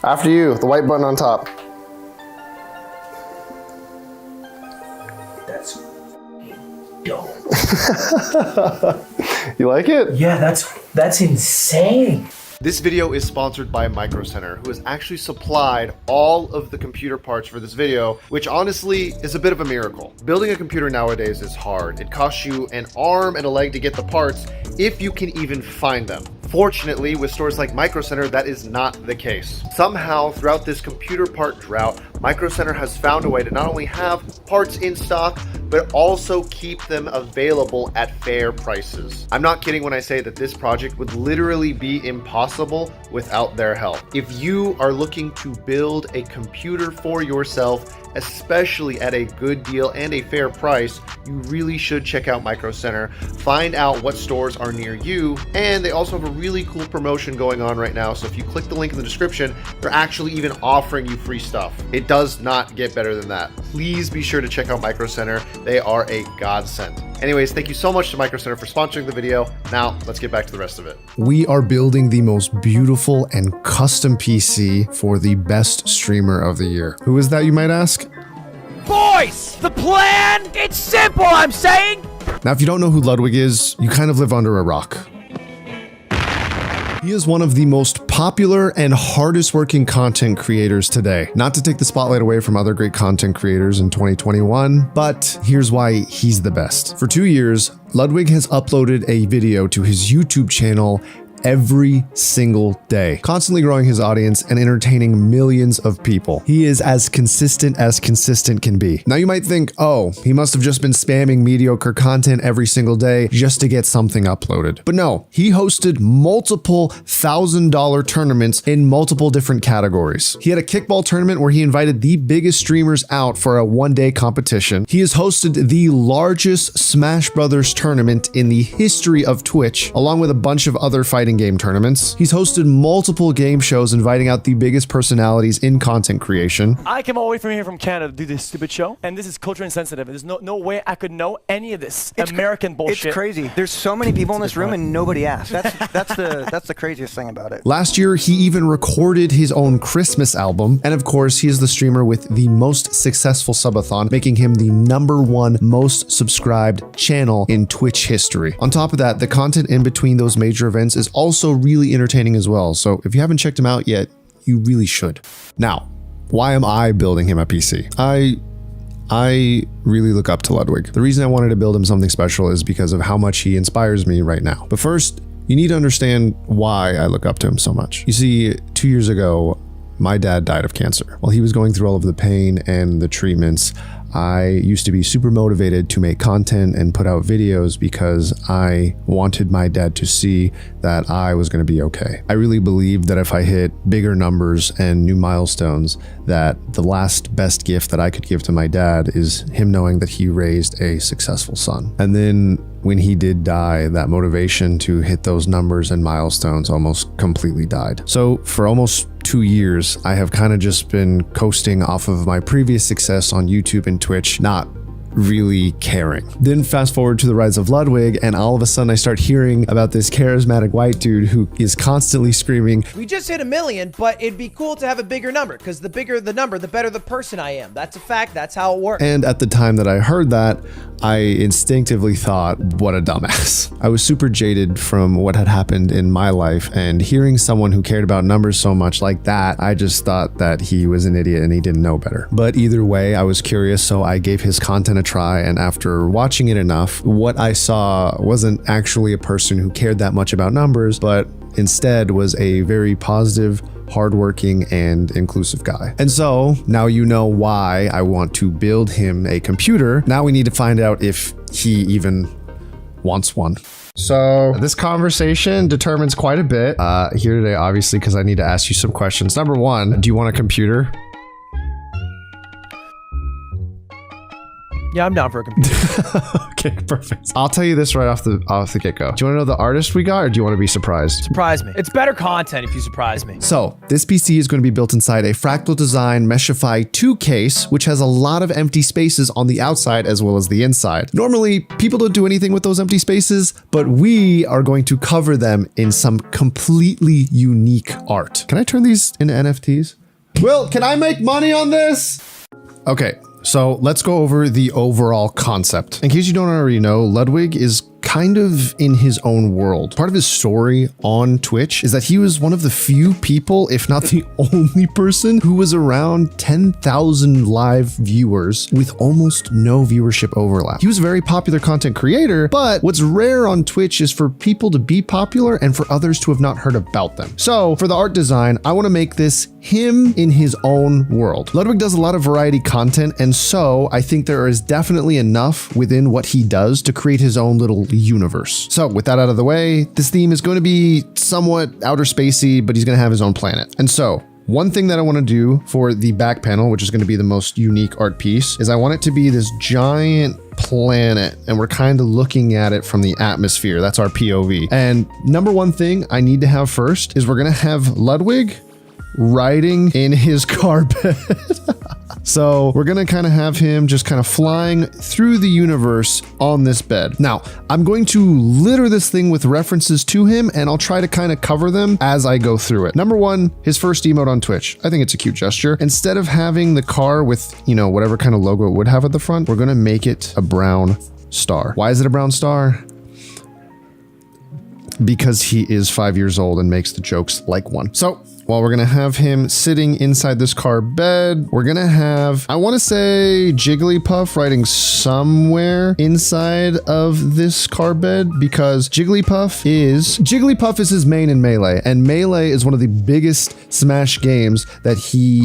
After you, the white button on top. That's dope. You like it? Yeah, that's insane. This video is sponsored by Micro Center, who has actually supplied all of the computer parts for this video, which honestly is a bit of a miracle. Building a computer nowadays is hard. It costs you an arm and a leg to get the parts, if you can even find them. Fortunately, with stores like Micro Center, that is not the case. Somehow, throughout this computer part drought, Micro Center has found a way to not only have parts in stock, but also keep them available at fair prices. I'm not kidding when I say that this project would literally be impossible without their help. If you are looking to build a computer for yourself, especially at a good deal and a fair price, you really should check out Micro Center. Find out what stores are near you, and they also have a really cool promotion going on right now. So if you click the link in the description, they're actually even offering you free stuff. It does not get better than that. Please be sure to check out Micro Center. They are a godsend. Anyways, thank you so much to Micro Center for sponsoring the video. Now, let's get back to the rest of it. We are building the most beautiful and custom PC for the best streamer of the year. Who is that, you might ask? Boys, the plan, it's simple, I'm saying. Now, if you don't know who Ludwig is, you kind of live under a rock. He is one of the most popular and hardest working content creators today. Not to take the spotlight away from other great content creators in 2021, but here's why he's the best. For 2 years, Ludwig has uploaded a video to his YouTube channel every single day, constantly growing his audience and entertaining millions of people. He is as consistent can be. Now you might think, oh, he must have just been spamming mediocre content every single day just to get something uploaded. But no, he hosted multiple $1,000 tournaments in multiple different categories. He had a kickball tournament where he invited the biggest streamers out for a one-day competition. He has hosted the largest Smash Brothers tournament in the history of Twitch, along with a bunch of other fighting game tournaments. He's hosted multiple game shows, inviting out the biggest personalities in content creation. I came all the way from here from Canada to do this stupid show, and this is culturally insensitive. There's no way I could know any of this American bullshit. It's crazy. There's so many people in this room and nobody asked. That's the craziest thing about it. Last year, he even recorded his own Christmas album, and of course, he is the streamer with the most successful subathon, making him the #1 most subscribed channel in Twitch history. On top of that, the content in between those major events is also really entertaining as well. So if you haven't checked him out yet, you really should. Now, why am I building him a PC? I really look up to Ludwig. The reason I wanted to build him something special is because of how much he inspires me right now. But first, you need to understand why I look up to him so much. You see, 2 years ago, my dad died of cancer. While he was going through all of the pain and the treatments, I used to be super motivated to make content and put out videos because I wanted my dad to see that I was going to be okay. I really believed that if I hit bigger numbers and new milestones, that the last best gift that I could give to my dad is him knowing that he raised a successful son. And then when he did die, that motivation to hit those numbers and milestones almost completely died. So for almost 2 years, I have kind of just been coasting off of my previous success on YouTube and Twitch, not really caring. Then fast forward to the rise of Ludwig, and all of a sudden I start hearing about this charismatic white dude who is constantly screaming, "We just hit 1 million, but it'd be cool to have a bigger number, because the bigger the number, the better the person I am." That's a fact. That's how it works. And at the time that I heard that, I instinctively thought, what a dumbass. I was super jaded from what had happened in my life, and hearing someone who cared about numbers so much like that, I just thought that he was an idiot and he didn't know better. But either way, I was curious, so I gave his content a try, and after watching it enough, what I saw wasn't actually a person who cared that much about numbers, but instead was a very positive, hardworking, and inclusive guy. And so now you know why I want to build him a computer. Now we need to find out if he even wants one. So this conversation determines quite a bit here today, obviously, because I need to ask you some questions. Number one, do you want a computer? Yeah, I'm down for a computer. Okay, perfect. I'll tell you this right off the get-go. Do you want to know the artist we got, or do you want to be surprised? Surprise me. It's better content if you surprise me. So, this PC is going to be built inside a Fractal Design Meshify 2 case, which has a lot of empty spaces on the outside as well as the inside. Normally, people don't do anything with those empty spaces, but we are going to cover them in some completely unique art. Can I turn these into NFTs? Will, can I make money on this? Okay. So let's go over the overall concept. In case you don't already know, Ludwig is kind of in his own world. Part of his story on Twitch is that he was one of the few people, if not the only person, who was around 10,000 live viewers with almost no viewership overlap. He was a very popular content creator, but what's rare on Twitch is for people to be popular and for others to have not heard about them. So for the art design, I want to make this him in his own world. Ludwig does a lot of variety content, and so I think there is definitely enough within what he does to create his own little universe. So with that out of the way, this theme is going to be somewhat outer spacey, but he's going to have his own planet. And so one thing that I want to do for the back panel, which is going to be the most unique art piece, is I want it to be this giant planet, and we're kind of looking at it from the atmosphere. That's our POV. And number one thing I need to have first is we're going to have Ludwig riding in his car bed. So we're going to kind of have him just kind of flying through the universe on this bed. Now, I'm going to litter this thing with references to him, and I'll try to kind of cover them as I go through it. Number one, his first emote on Twitch. I think it's a cute gesture. Instead of having the car with, you know, whatever kind of logo it would have at the front, we're going to make it a brown star. Why is it a brown star? Because he is 5 years old and makes the jokes like one. So while we're gonna have him sitting inside this car bed, we're gonna have, I wanna say, Jigglypuff riding somewhere inside of this car bed, because Jigglypuff is his main in Melee, and Melee is one of the biggest Smash games that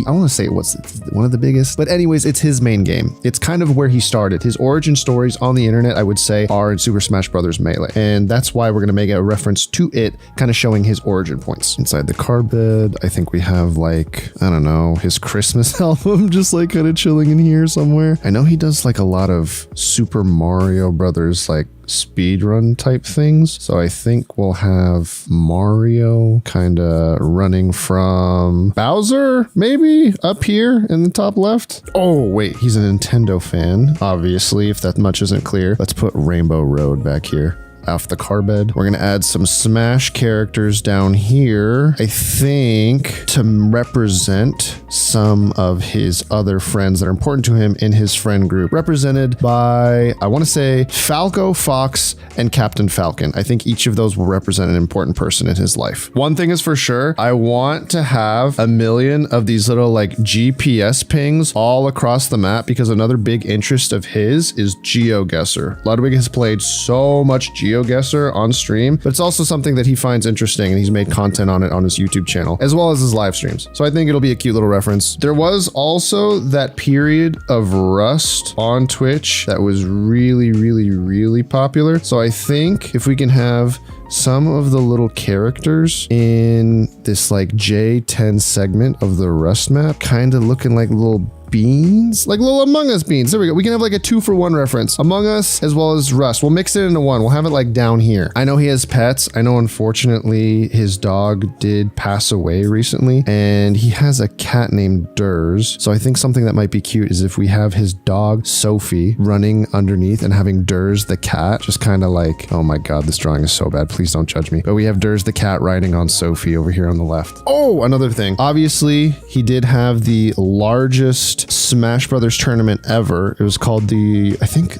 I wanna say what's one of the biggest, but anyways, it's his main game. It's kind of where he started. His origin stories on the internet, I would say, are in Super Smash Bros. Melee, and that's why we're gonna make a reference to it, kind of showing his origin points. Inside the car bed, I think we have, like, I don't know, his Christmas album just like kind of chilling in here somewhere. I know he does like a lot of Super Mario Brothers like speedrun type things. So I think we'll have Mario kind of running from Bowser, maybe up here in the top left. Oh, wait, he's a Nintendo fan, obviously, if that much isn't clear. Let's put Rainbow Road back here off the car bed. We're gonna add some Smash characters down here, I think, to represent some of his other friends that are important to him in his friend group, represented by, I want to say, Falco, Fox, and Captain Falcon. I think each of those will represent an important person in his life. One thing is for sure, I want to have 1 million of these little like GPS pings all across the map, because another big interest of his is GeoGuessr. Ludwig has played so much GeoGuessr on stream, but it's also something that he finds interesting, and he's made content on it on his YouTube channel, as well as his live streams. So I think it'll be a cute little reference. There was also that period of Rust on Twitch that was really, really, really popular. So I think if we can have some of the little characters in this like J10 segment of the Rust map kind of looking like little beans, like little Among Us beans. There we go. We can have like a 2-for-1 reference. Among Us as well as Rust. We'll mix it into one. We'll have it like down here. I know he has pets. I know unfortunately his dog did pass away recently, and he has a cat named Durs. So I think something that might be cute is if we have his dog Sophie running underneath and having Durs the cat just kind of like, oh my god, this drawing is so bad. Please don't judge me. But we have Durs the cat riding on Sophie over here on the left. Oh, another thing. Obviously, he did have the largest Smash Brothers tournament ever. It was called the, I think,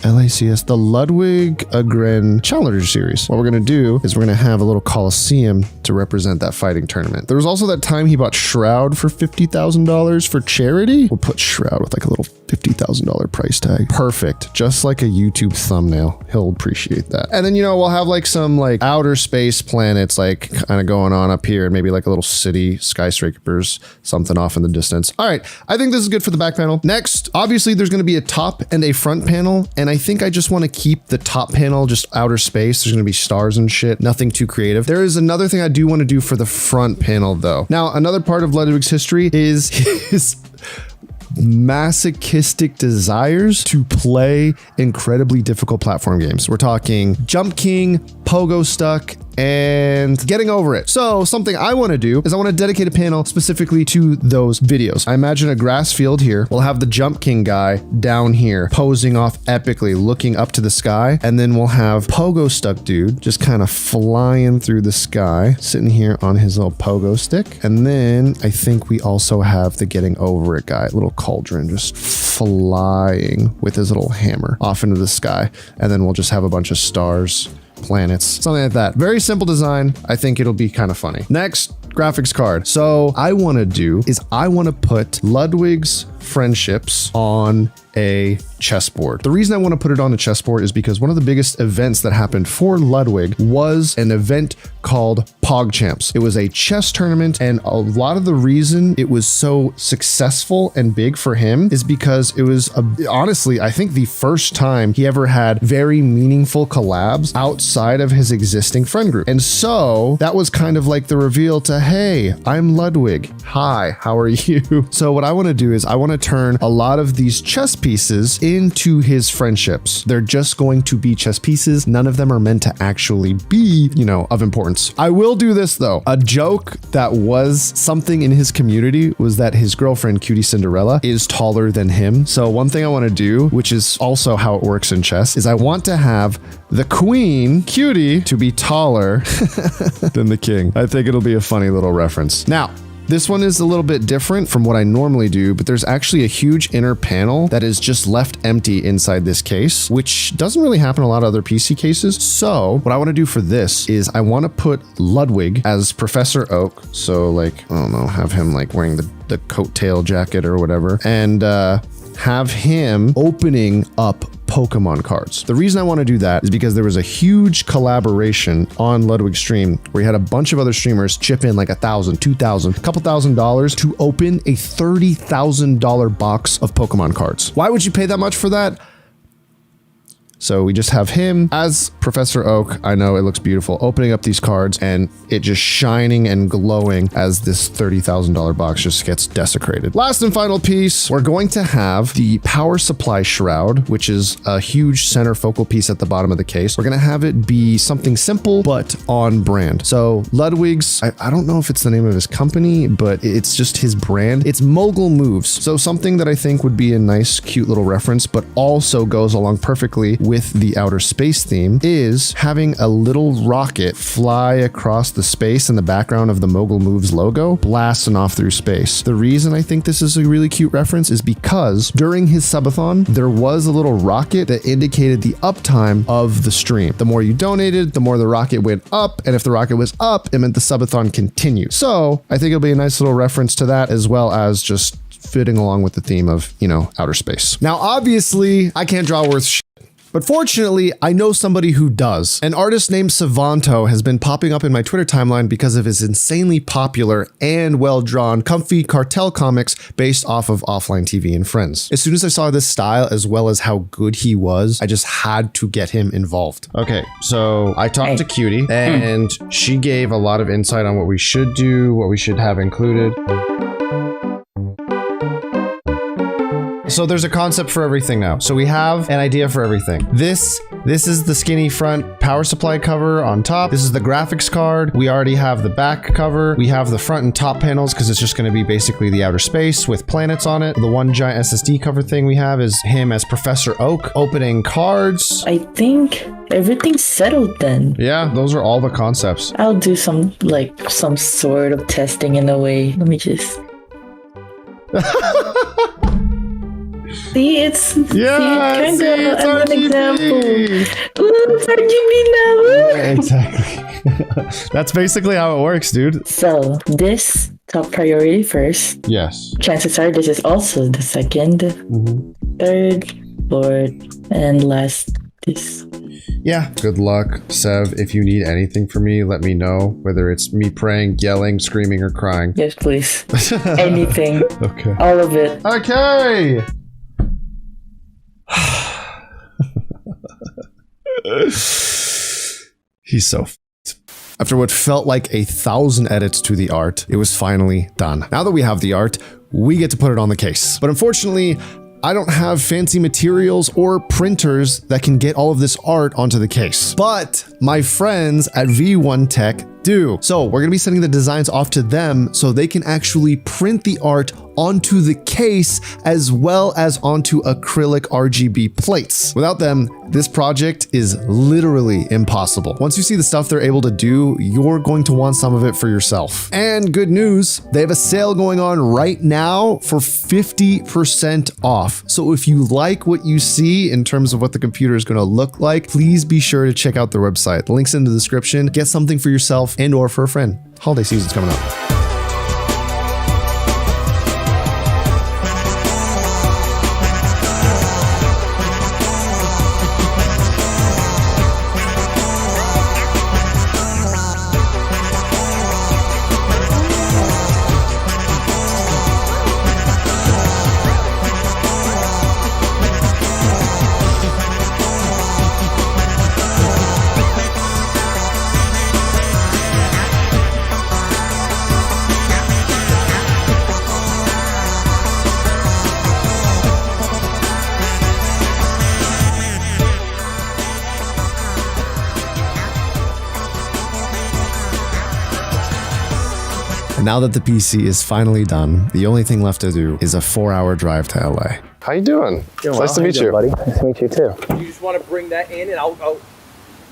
LACS, the Ludwig Agren Challenger Series. What we're going to do is we're going to have a little Coliseum to represent that fighting tournament. There was also that time he bought Shroud for $50,000 for charity. We'll put Shroud with like a little $50,000 price tag. Perfect. Just like a YouTube thumbnail. He'll appreciate that. And then, you know, we'll have like some like outer space planets like kind of going on up here, and maybe like a little city, skyscrapers, something off in the distance. All right. I think this is good for the back panel. Next, obviously there's going to be a top and a front panel, and I think I just want to keep the top panel just outer space. There's going to be stars and shit. Nothing too creative. There is another thing I do want to do for the front panel though. Now, another part of Ludwig's history is his masochistic desires to play incredibly difficult platform games. We're talking Jump King, Pogo Stuck, and Getting Over It. So something I want to do is I want to dedicate a panel specifically to those videos. I imagine a grass field here. We'll have the Jump King guy down here posing off epically, looking up to the sky. And then we'll have Pogo Stuck dude just kind of flying through the sky, sitting here on his little pogo stick. And then I think we also have the Getting Over It guy, little cauldron, just flying with his little hammer off into the sky. And then we'll just have a bunch of stars, planets, something like that. Very simple design. I think it'll be kind of funny. Next, graphics card. So I want to put Ludwig's friendships on a chessboard. The reason I want to put it on a chessboard is because one of the biggest events that happened for Ludwig was an event called PogChamps. It was a chess tournament, and a lot of the reason it was so successful and big for him is because it was honestly, I think the first time he ever had very meaningful collabs outside of his existing friend group. And so that was kind of like the reveal to, hey, I'm Ludwig. Hi, how are you? So what I want to do is I want to turn a lot of these chess pieces into his friendships. They're just going to be chess pieces. None of them are meant to actually be, of importance. I will do this though. A joke that was something in his community was that his girlfriend, Cutie Cinderella, is taller than him. So one thing I want to do, which is also how it works in chess, is I want to have the queen, Cutie, to be taller than the king. I think it'll be a funny little reference. Now, this one is a little bit different from what I normally do, but there's actually a huge inner panel that is just left empty inside this case, which doesn't really happen in a lot of other PC cases. So what I want to do for this is I want to put Ludwig as Professor Oak. So like, I don't know, have him like wearing the coattail jacket or whatever, and have him opening up Pokemon cards. The reason I want to do that is because there was a huge collaboration on Ludwig's stream where he had a bunch of other streamers chip in like $1,000, $2,000, a couple $1,000s to open a $30,000 box of Pokemon cards. Why would you pay that much for that? So we just have him as Professor Oak. I know it looks beautiful, opening up these cards and it just shining and glowing as this $30,000 box just gets desecrated. Last and final piece, we're going to have the power supply shroud, which is a huge center focal piece at the bottom of the case. We're going to have it be something simple, but on brand. So Ludwig's, I don't know if it's the name of his company, but it's just his brand. It's Mogul Moves. So something that I think would be a nice, cute little reference, but also goes along perfectly with the outer space theme is having a little rocket fly across the space in the background of the Mogul Moves logo, blasting off through space. The reason I think this is a really cute reference is because during his subathon, there was a little rocket that indicated the uptime of the stream. The more you donated, the more the rocket went up, and if the rocket was up, it meant the subathon continued. So I think it'll be a nice little reference to that, as well as just fitting along with the theme of, outer space. Now, obviously, I can't draw worth shit. But fortunately, I know somebody who does. An artist named Savanto has been popping up in my Twitter timeline because of his insanely popular and well-drawn comfy cartel comics based off of Offline TV and Friends. As soon as I saw this style as well as how good he was, I just had to get him involved. Okay, so I talked to Cutie and she gave a lot of insight on what we should do, what we should have included. So there's a concept for everything now. So we have an idea for everything. This is the skinny front power supply cover on top. This is the graphics card. We already have the back cover. We have the front and top panels because it's just going to be basically the outer space with planets on it. The one giant SSD cover thing we have is him as Professor Oak opening cards. I think everything's settled then. Yeah, those are all the concepts. I'll do some sort of testing in a way. Let me just... See, it's kind of an example. Ooh, it's RGB now. Exactly. That's basically how it works, dude. So this top priority first. Yes. Chances are this is also the second, third, fourth, and last. This. Yeah. Good luck, Sev. If you need anything from me, let me know. Whether it's me praying, yelling, screaming, or crying. Yes, please. Anything. Okay. All of it. Okay. He's so f***ed. After what felt like 1,000 edits to the art, it was finally done. Now that we have the art, we get to put it on the case. But unfortunately, I don't have fancy materials or printers that can get all of this art onto the case. But my friends at V1 Tech do. So we're gonna be sending the designs off to them so they can actually print the art onto the case as well as onto acrylic RGB plates. Without them, this project is literally impossible. Once you see the stuff they're able to do, you're going to want some of it for yourself. And good news, they have a sale going on right now for 50% off. So if you like what you see in terms of what the computer is gonna look like, please be sure to check out their website. The link's in the description. Get something for yourself and or for a friend. Holiday season's coming up. And now that the PC is finally done, the only thing left to do is a 4-hour drive to LA. How you doing? Nice to meet you. buddy. Nice to meet you too. You just want to bring that in and I'll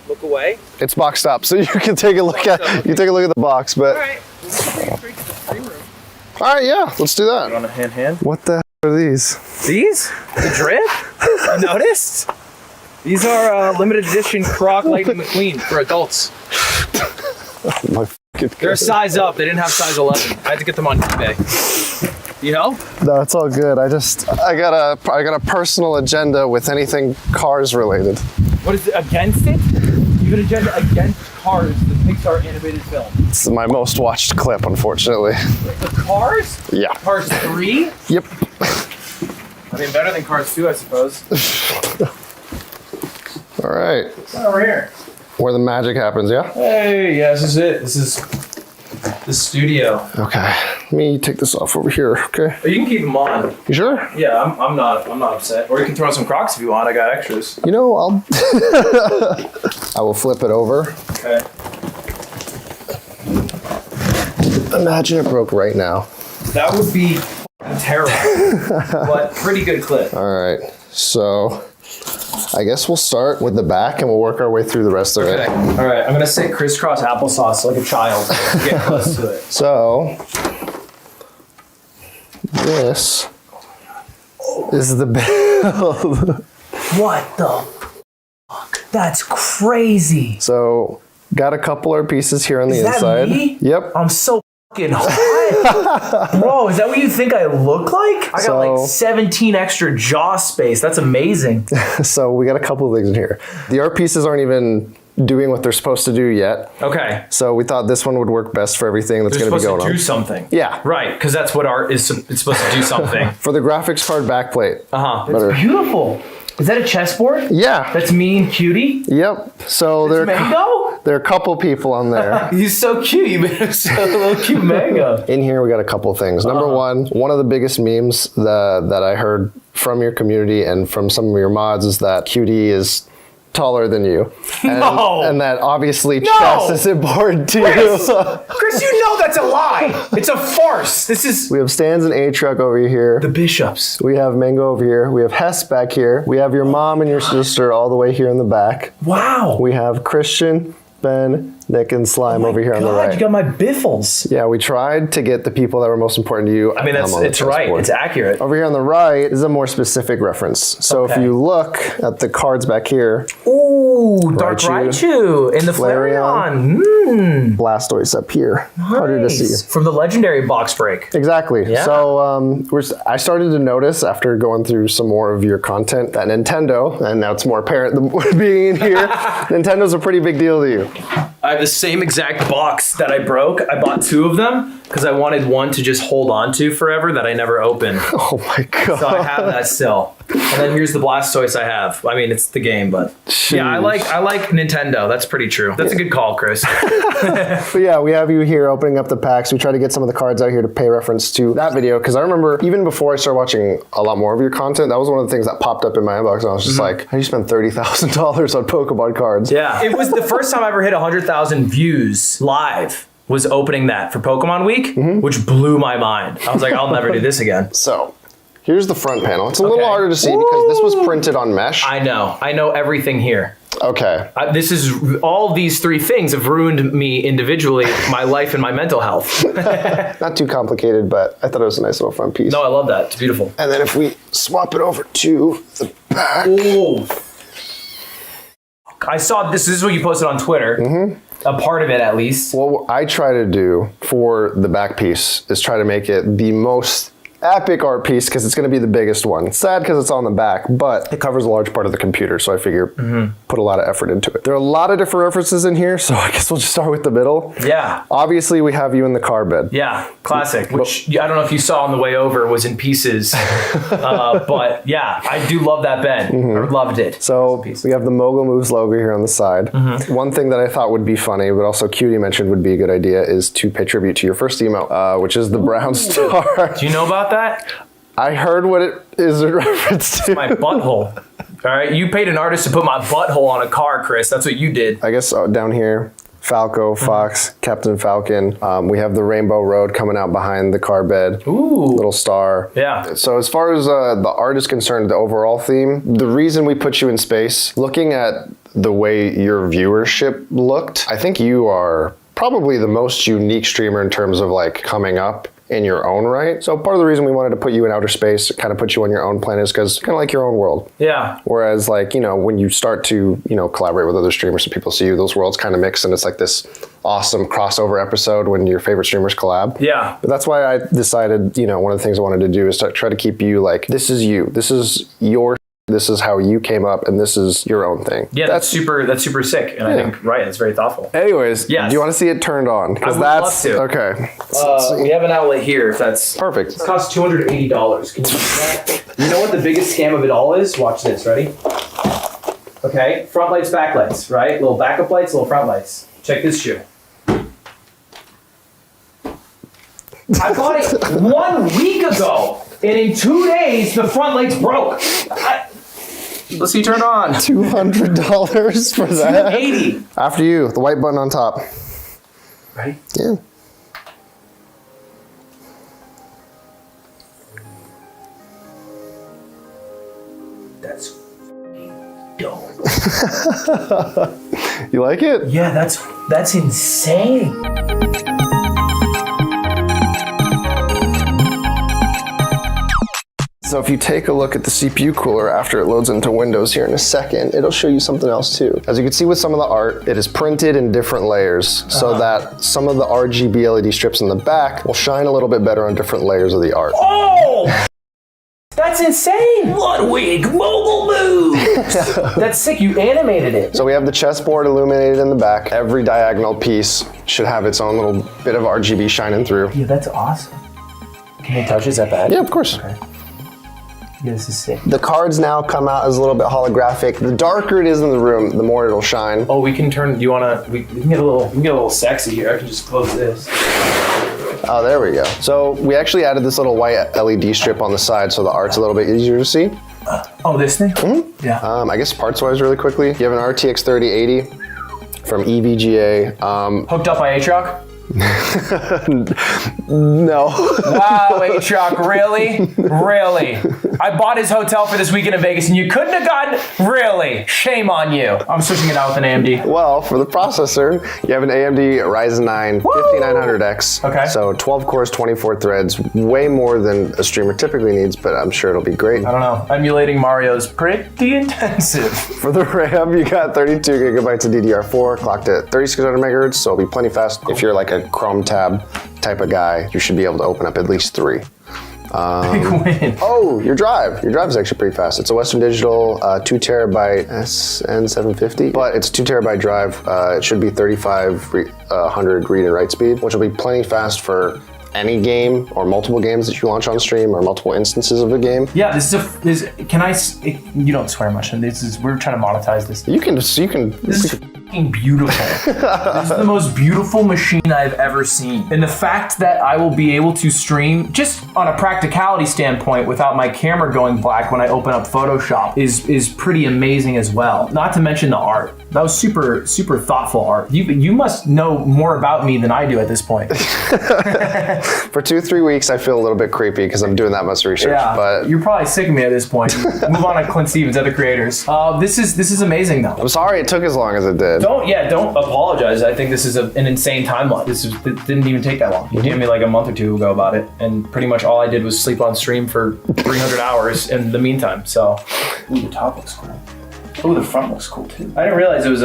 look away. It's boxed up, so you can take a look at you take a look at the box. But All right. Let's bring it straight to the free room. all right, yeah, let's do that. On a hand. What the heck are these? These? The drip? You noticed? These are limited edition Croc Lightning McQueen for adults. My fucking They're a God. size up. They didn't have size 11. I had to get them on eBay. You know? No, it's all good. I got a personal agenda with anything cars related. What is it? Against it? You have an agenda against Cars, the Pixar animated film. It's my most watched clip, unfortunately. The Cars? Yeah. Cars 3? Yep. I mean, better than Cars 2, I suppose. All right. Over here. Where the magic happens, yeah? Hey, yeah, this is it. This is the studio. Okay. Let me take this off over here, okay? But you can keep them on. You sure? Yeah, I'm not upset. Or you can throw on some Crocs if you want. I got extras. You know, I will flip it over. Okay. Imagine it broke right now. That would be terrible. But pretty good clip. All right. So I guess we'll start with the back and we'll work our way through the rest of Okay. it. All right, I'm gonna say crisscross applesauce like a child. Get close to it. So this is the build. What the fuck? That's crazy. So got a couple of pieces here on the Is that inside. me? Yep. I'm so fucking hot. Bro, is that what you think I look like? I got like 17 extra jaw space. That's amazing. So we got a couple of things in here. The art pieces aren't even doing what they're supposed to do yet. Okay. So we thought this one would work best for everything that's They're going to be supposed going to on. do something. Yeah. Right, because that's what art is. It's supposed to do something. For the graphics card backplate. Uh-huh. Beautiful. Is that a chessboard? Yeah. That's me and Cutie? Yep. So Mango? there are a couple people on there. He's so cute. You made him so little cute Mango. In here, we got a couple of things. Number one of the biggest memes that I heard from your community and from some of your mods is that Cutie is taller than you. And, No. and that obviously chess is important to Chris. you. Chris, you know that's a lie. It's a farce. This is We have Stans and A-Truck over here. the bishops. We have Mango over here. We have Hess back here. We have your mom and your sister all the way here in the back. Wow. We have Christian, Ben, Nick, and Slime over here on the God, right. you got my biffles. Yeah, we tried to get the people that were most important to you. I mean, on the it's right. chessboard. It's accurate. Over here on the right is a more specific reference. So if Okay. you look at the cards back here, Ooh, Dark Raichu. Raichu and the Flareon. Flareon. Blastoise up here. Harder to see. From the legendary box break. Exactly. Yeah. So I started to notice after going through some more of your content that Nintendo, and now it's more apparent than being in here, Nintendo's a pretty big deal to you. I have the same exact box that I broke. I bought 2 of them because I wanted one to just hold on to forever that I never opened. Oh my god. So I have that still. And then here's the Blastoise I have. I mean, it's the game, but yeah, I like Nintendo. That's pretty true. That's a good call, Chris. But yeah, we have you here opening up the packs. We try to get some of the cards out here to pay reference to that video, because I remember even before I started watching a lot more of your content, that was one of the things that popped up in my inbox, and I was just like, how do you spend $30,000 on Pokemon cards? Yeah, it was the first time I ever hit 100,000 views live. Was opening that for Pokemon Week, which blew my mind. I was like, I'll never do this again. So, here's the front panel. It's a little harder to see because this was printed on mesh. I know everything here. Okay. All these three things have ruined me individually, my life and my mental health. Not too complicated, but I thought it was a nice little front piece. No, I love that. It's beautiful. And then if we swap it over to the back. Ooh. I saw this. This is what you posted on Twitter. A part of it, at least. What I try to do for the back piece is try to make it the most epic art piece, because it's going to be the biggest one. It's sad because it's on the back, but it covers a large part of the computer, so I figure put a lot of effort into it. There are a lot of different references in here, so I guess we'll just start with the middle. Yeah. Obviously, we have you in the car bed. Yeah, classic, which I don't know if you saw on the way over, was in pieces. But yeah, I do love that bed. I loved it. So we have the Mogul Moves logo here on the side. One thing that I thought would be funny, but also Cutie mentioned would be a good idea, is to pay tribute to your first emote, which is the brown star. Do you know about that? I heard what it is a reference to. It's my butthole. All right, you paid an artist to put my butthole on a car, Chris. That's what you did. I guess down here, Falco, Fox, Captain Falcon. We have the Rainbow Road coming out behind the car bed. Ooh. Little star. Yeah. So as far as the art is concerned, the overall theme, the reason we put you in space, looking at the way your viewership looked, I think you are probably the most unique streamer in terms of like coming up in your own right. So part of the reason we wanted to put you in outer space, kind of put you on your own planet, is because kind of like your own world. Yeah. Whereas like, you know, when you start to, you know, collaborate with other streamers and people see you, those worlds kind of mix, and it's like this awesome crossover episode when your favorite streamers collab. Yeah. But that's why I decided, you know, one of the things I wanted to do is to try to keep you like, this is you. This is your, this is how you came up, and this is your own thing. Yeah, that's super sick. And I think, right, it's very thoughtful. Anyways, yes. Do you want to see it turned on? I would love to. Okay. We have an outlet here, if that's... Perfect. It costs $280. Can you do that? You know what the biggest scam of it all is? Watch this, ready? Okay, front lights, back lights, right? Little backup lights, little front lights. Check this shoe. I bought it 1 week ago, and in 2 days, the front lights broke. Let's see, turn on. $200 for that? $280. After you, the white button on top. Ready? Yeah. That's dope. You like it? Yeah, that's insane. So if you take a look at the CPU cooler after it loads into Windows here in a second, it'll show you something else too. As you can see with some of the art, it is printed in different layers so that some of the RGB LED strips in the back will shine a little bit better on different layers of the art. Oh! That's insane! Ludwig, Mogul Moves! That's sick, you animated it. So we have the chessboard illuminated in the back. Every diagonal piece should have its own little bit of RGB shining through. Yeah, that's awesome. Can they touch it? Is that bad? Yeah, of course. Okay. Yeah, this is sick. The cards now come out as a little bit holographic. The darker it is in the room, the more it'll shine. Oh, we can turn, do you wanna, we can get a little sexy here. I can just close this. Oh, there we go. So we actually added this little white LED strip on the side so the art's a little bit easier to see. Oh, this thing? Mm-hmm. Yeah. I guess parts-wise really quickly, you have an RTX 3080 from EVGA. Hooked up by Aatrox? No. Wow, Aatrox, really? Really? I bought his hotel for this weekend in Vegas and you couldn't have gotten, really? Shame on you. I'm switching it out with an AMD. Well, for the processor, you have an AMD Ryzen 9 5900X. Okay. So 12 cores, 24 threads, way more than a streamer typically needs, but I'm sure it'll be great. I don't know. Emulating Mario's pretty intensive. For the RAM, you got 32 gigabytes of DDR4, clocked at 3600 megahertz, so it'll be plenty fast. If you're like a Chrome tab type of guy, you should be able to open up at least 3. Big win. Oh, your drive. Your drive is actually pretty fast. It's a Western Digital 2 terabyte SN750, but it's a 2 terabyte drive. It should be 3500 read and write speed, which will be plenty fast for any game or multiple games that you launch on stream or multiple instances of a game? Yeah, you don't swear much, and we're trying to monetize this. This This is fucking beautiful. This is the most beautiful machine I've ever seen. And the fact that I will be able to stream, just on a practicality standpoint, without my camera going black when I open up Photoshop is pretty amazing as well. Not to mention the art. That was super, super thoughtful art. You must know more about me than I do at this point. For 2-3 weeks, I feel a little bit creepy because I'm doing that much research. Yeah, but you're probably sick of me at this point. Move on to Clint Stevens, other creators. This is amazing though. I'm sorry it took as long as it did. Don't apologize. I think this is an insane timeline. It didn't even take that long. You gave me like a month or two ago about it, and pretty much all I did was sleep on stream for 300 hours in the meantime. So, ooh, the top looks cool. Ooh, the front looks cool too. I didn't realize it was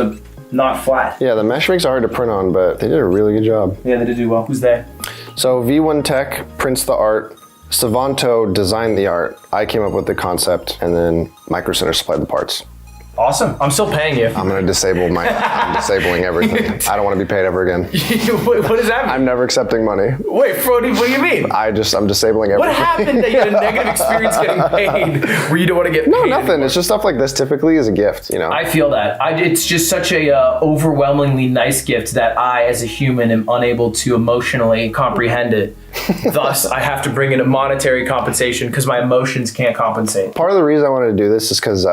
not flat. Yeah, the mesh makes it hard to print on, but they did a really good job. Yeah, they did do well. Who's they? So V1 Tech prints the art. Savanto designed the art. I came up with the concept, and then Micro Center supplied the parts. Awesome. I'm still paying you. I'm gonna disable I'm disabling everything. I don't want to be paid ever again. What does that mean? I'm never accepting money. Wait, what do you mean? I'm disabling everything. What happened that you had a negative experience getting paid where you don't want to get paid? No, nothing. Anymore? It's just stuff like this typically is a gift, you know? I feel that. It's just such a overwhelmingly nice gift that I, as a human, am unable to emotionally comprehend it. Thus, I have to bring in a monetary compensation because my emotions can't compensate. Part of the reason I wanted to do this is because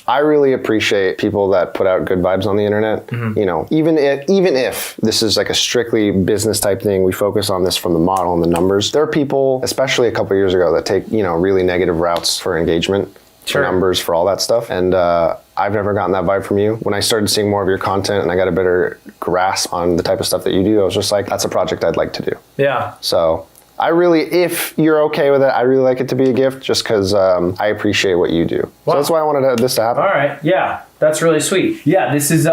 I really appreciate people that put out good vibes on the internet. Mm-hmm. You know, even if this is like a strictly business type thing, we focus on this from the model and the numbers. There are people, especially a couple years ago, that take, you know, really negative routes for engagement, for numbers, for all that stuff. And I've never gotten that vibe from you. When I started seeing more of your content and I got a better grasp on the type of stuff that you do, I was just like, that's a project I'd like to do. Yeah. So I really, if you're okay with it, I really like it to be a gift just because I appreciate what you do. Wow. So that's why I wanted this to happen. All right. Yeah, that's really sweet. Yeah, this is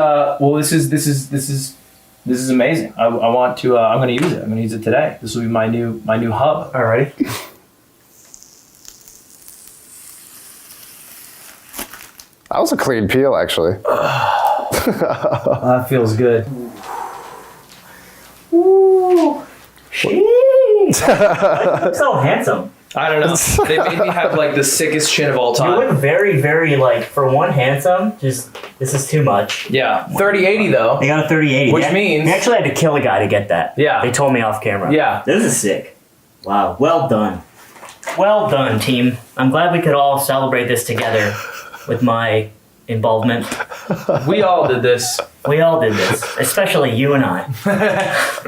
amazing. I want to. I'm going to use it. I'm going to use it today. This will be my new hub. All right. That was a clean peel, actually. That feels good. Ooh, sheesh. So handsome. I don't know. They made me have like the sickest chin of all time. You look very, very like for one handsome. Just this is too much. Yeah, 3080 though. They got a 3080, which means we actually had to kill a guy to get that. Yeah, they told me off camera. Yeah, this is sick. Wow, well done, team. I'm glad we could all celebrate this together with my involvement. We all did this. We all did this, especially you and I.